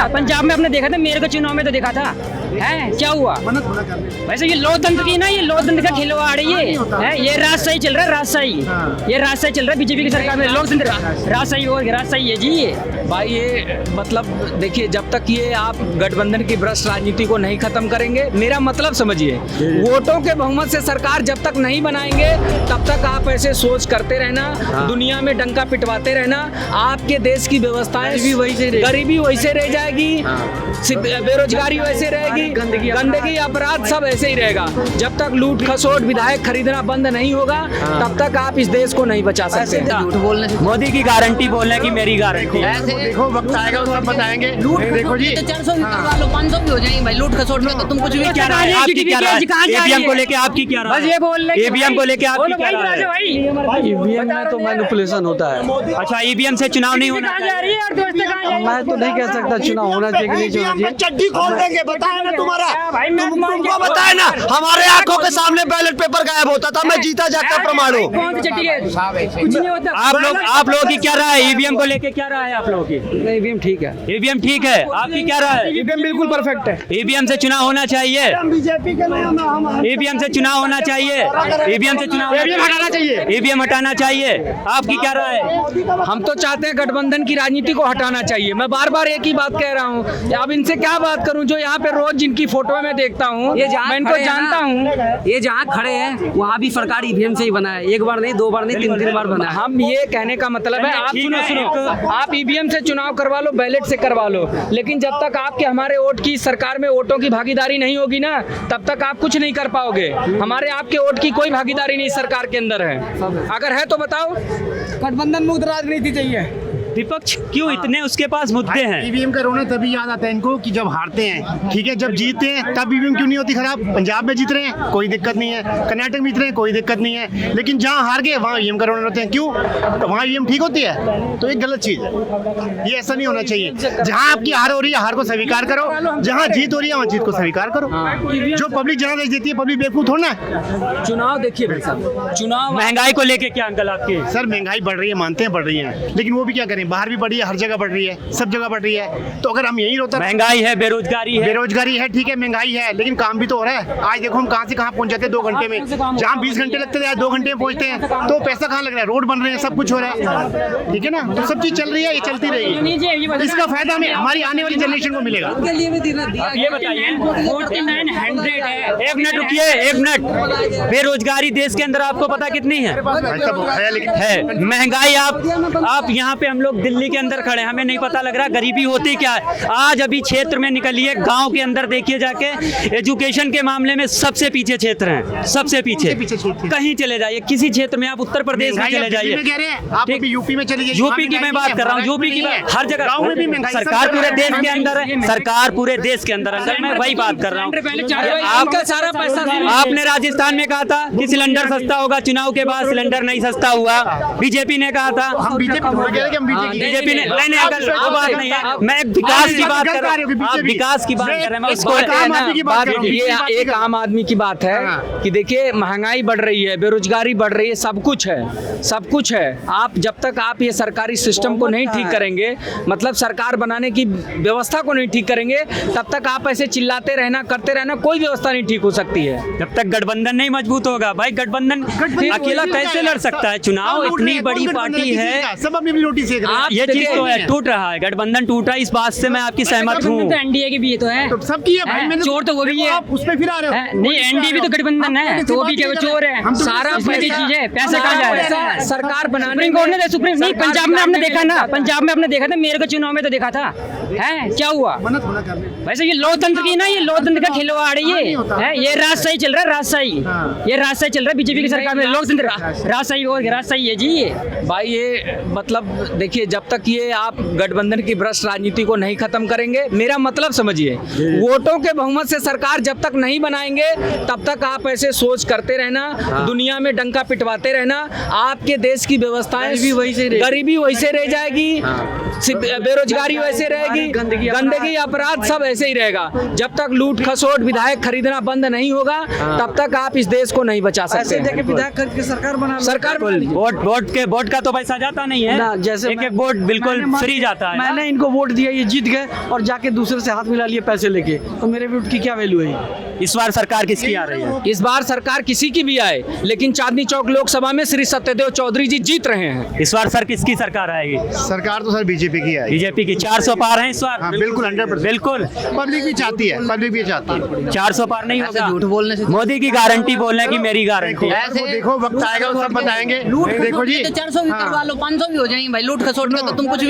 पंजाब में आपने देखा था, मेरे को चुनाव में तो देखा था, है क्या हुआ? वैसे ये लोकतंत्र की ना, ये लोकतंत्र का खिलवाड़ है ये राजशाही चल रहा है, राजशाही, ये राजशाही चल रहा है बीजेपी की सरकार में, लोकतंत्र राजशाही और राजशाही है जी ये। भाई ये मतलब देखिए, जब तक ये आप गठबंधन की भ्रष्ट राजनीति को नहीं खत्म करेंगे, मेरा मतलब समझिए, वोटों के बहुमत से सरकार जब तक नहीं बनाएंगे तब तक आप ऐसे सोच करते रहना, दुनिया में डंका पिटवाते रहना, आपके देश की व्यवस्थाएं गरीबी वैसे रह जाएगी, बेरोजगारी वैसे रहेगी, गंदगी अपराध सब ऐसे ही रहेगा। जब तक लूट खसोट विधायक खरीदना बंद नहीं होगा तब तक आप इस देश को नहीं बचा सकते। मोदी की गारंटी बोल रहे हैं कि मेरी गारंटी है। देखो वक्त आएगा तो सब बताएंगे। लूट देखो जी, 400 भी करवा लो, 500 भी हो जाएंगे भाई, लूट खसोट में तो तुम कुछ भी क्या राय है आपकी? क्या राय है ईवीएम को लेके आपकी? क्या राय बस ये बोल रहे ईवीएम को लेके आपकी क्या राय है? ईवीएम में तो मैनिपुलेशन होता है। अच्छा, ईवीएम से चुनाव नहीं होना चाहिए? मैं तो नहीं कह सकता चुनाव होना चाहिए कि नहीं होना चाहिए। चड्डी खोल देंगे, बताया ना तुम्हारा, तुमको बताया ना, हमारे आंखों के सामने बैलेट पेपर गायब होता था, मैं जीता जागता प्रमाण हूँ। कुछ नहीं होता। आप लोगों की क्या राय है? ईवीएम को लेके क्या राय है आप लोगों की? ईवीएम ठीक है, ईवीएम ठीक है, आपकी क्या राय है? ईवीएम बिल्कुल परफेक्ट है। ईवीएम से चुनाव होना चाहिए? बीजेपी के नाम ईवीएम से चुनाव होना चाहिए? ईवीएम से चुनाव हटाना चाहिए। ईवीएम हटाना चाहिए, आपकी क्या राय है? हम तो चाहते हैं गठबंधन की राजनीति को हटाना चाहिए। मैं बार बार एक ही बात कह रहा हूँ, अब इनसे क्या बात करूँ जो यहाँ पे रोज जिनकी फोटो में देखता हूँ, मैं इनको जानता हूँ। ये जहाँ खड़े हैं वहाँ भी सरकार ईवीएम से ही बना है, एक बार नहीं, दो बार नहीं, तीन बार बना है। हम ये कहने का मतलब है, आप सुनो, आप ईवीएम से चुनाव करवा लो, बैलेट से करवा लो, लेकिन जब तक आपके हमारे वोट की सरकार में वोटों की भागीदारी नहीं होगी ना, तब तक आप कुछ नहीं कर पाओगे। हमारे आपके वोट की कोई भागीदारी नहीं सरकार के अंदर है, अगर है तो बताओ। गठबंधन मुक्त राजनीति चाहिए। विपक्ष क्यों इतने उसके पास मुद्दे हैं? ईवीएम का रोना तभी याद आता है इनको कि जब हारते हैं, ठीक है, जब जीतते हैं तब ईवीएम क्यों नहीं होती खराब। पंजाब में जीत रहे हैं कोई दिक्कत नहीं है, कर्नाटक में जीत रहे हैं कोई दिक्कत नहीं है, लेकिन जहाँ हार गए वहाँ ईवीएम का रोना होते हैं। क्यों? तो वहाँ ईवीएम ठीक होती है, तो एक गलत चीज है, ये ऐसा नहीं होना चाहिए। जहाँ आपकी हार हो रही है हार को स्वीकार करो, जहाँ जीत हो रही है वहाँ जीत को स्वीकार करो। जो पब्लिक जनादेश देती है, पब्लिक बेवकूफ थोड़ा है। चुनाव देखिए भाई साहब, चुनाव महंगाई को लेके क्या अंकल आपके? सर महंगाई बढ़ रही है, मानते हैं बढ़ रही है, लेकिन वो भी क्या करें, बाहर भी बढ़ी है, हर जगह बढ़ रही है, सब जगह बढ़ रही है। तो अगर हम यही रोते, महंगाई है, बेरोजगारी है, ठीक है, महंगाई है, लेकिन काम भी तो हो रहा है। आज देखो हम कहाँ से कहाँ पहुँच जाते हैं 2 घंटे में, जहाँ 20 घंटे लगते थे आज 2 घंटे में पहुँचते हैं। तो पैसा कहाँ लग रहा है, रोड बन रहे हैं, सब कुछ हो रहा है, ठीक है ना। तो सब चीज चल रही है, ये चलती रहेगी, इसका फायदा हमें हमारी आने वाली जनरेशन को मिलेगा। ये बताइए, 4900 है। एक मिनट रुकिए, एक मिनट। बेरोजगारी देश के अंदर आपको पता कितनी है? है। महंगाई आप यहाँ पे, हम लोग दिल्ली के अंदर खड़े, हमें नहीं पता लग रहा गरीबी होती क्या है। आज अभी क्षेत्र में निकलिए, गांव के अंदर देखिए जाके, एजुकेशन के मामले में सबसे पीछे क्षेत्र हैं, सबसे पीछे। कहीं चले जाइए, किसी क्षेत्र में, आप उत्तर प्रदेश में चले जाइए, यूपी में चले जाइए, यूपी की मैं बात कर रहा हूँ, यूपी की हर जगह गाँव में भी महंगाई। सरकार पूरे देश के अंदर है, सरकार पूरे देश के अंदर अंदर, मैं वही बात कर रहा हूँ। आपका सारा पैसा, आपने राजस्थान में कहा था कि सिलेंडर सस्ता होगा, चुनाव के बाद सिलेंडर नहीं सस्ता हुआ। बीजेपी ने कहा था, बीजेपी ने, नहीं अगर वो बात नहीं है, मैं विकास की बात कर रहा हूँ, आप विकास की बात कर रहे हैं, ये एक आम आदमी की बात है कि देखिए महंगाई बढ़ रही है, बेरोजगारी बढ़ रही है, सब कुछ है, सब कुछ है। आप जब तक आप ये सरकारी सिस्टम को नहीं ठीक करेंगे, मतलब सरकार बनाने की व्यवस्था को नहीं ठीक करेंगे, तब तक आप ऐसे चिल्लाते रहना, करते रहना, कोई व्यवस्था नहीं ठीक हो सकती है। जब तक गठबंधन नहीं मजबूत होगा। भाई गठबंधन अकेला कैसे लड़ सकता है चुनाव? इतनी बड़ी पार्टी है, सब अपनी रोटी सेक रहे हैं। ये चीज तो है, टूट रहा है, गठबंधन टूटा, इस बात से मैं आपकी सहमत हूँ। एनडीए की भी ये तो है, सबकी है भाई, चोर तो वो भी है, उस पे फिर आ रहे हो। नहीं एनडीए भी तो गठबंधन है, तो वो भी क्या चोर है, सारा पैसे चीज है, पैसा कहाँ जा रहा है? सरकार बनाने सुप्रीम कोर्ट ने, सुप्रीम नहीं, पंजाब में आपने देखा ना, पंजाब में आपने देखा था, मेरे को चुनाव में तो देखा था, है क्या हुआ? वैसे ये लोकतंत्र की ना, ये लोकतंत्र का खिलवाड़ है ये राजशाही चल रहा है, राजशाही, ये राजशाही चल रहा है बीजेपी की सरकार में, लोकतंत्र राजशाही और राजशाही है जी ये। भाई ये मतलब देखिए, जब तक ये आप गठबंधन की भ्रष्ट राजनीति को नहीं खत्म करेंगे, मेरा मतलब समझिए, वोटों के बहुमत से सरकार जब तक नहीं बनाएंगे तब तक आप ऐसे सोच करते रहना, दुनिया में डंका पिटवाते रहना, आपके देश की व्यवस्थाएं गरीबी वैसे रह जाएगी, बेरोजगारी वैसे रहेगी, गंदगी अपराध सब ऐसे ही रहेगा। जब तक लूट खसोट विधायक खरीदना बंद नहीं होगा तब तक आप इस देश को नहीं बचा सकते। विधायक खरीद के सरकार बना, सरकार वोट का तो पैसा जाता नहीं है, जैसे एक एक वोट बिल्कुल फ्री जाता है। मैंने इनको वोट दिया, ये जीत गए और जाके दूसरे से हाथ मिला लिए पैसे लेके, तो मेरे वोट की क्या वैल्यू है? इस बार सरकार किसकी आ रही है? इस बार सरकार किसी की भी आए, लेकिन चांदनी चौक लोकसभा में श्री सत्यदेव चौधरी जी जीत रहे हैं। इस बार सर किसकी सरकार आएगी? सरकार तो सर बीजेपी की है। बीजेपी की 400 पार है इस बार। हाँ, बिल्कुल 100%। बिल्कुल पब्लिक भी चाहती है, पब्लिक भी चाहती है। 400 पार नहीं ऐसे होगा। झूठ बोलने से मोदी की गारंटी बोलने की मेरी गारंटी है। ऐसे देखो वक्त आएगा तो सब बताएंगे। लूट देखो जी, 400 भी हाँ। करवा लो, 500 भी हो जाएंगे भाई, लूट खसोट के तो तुम कुछ भी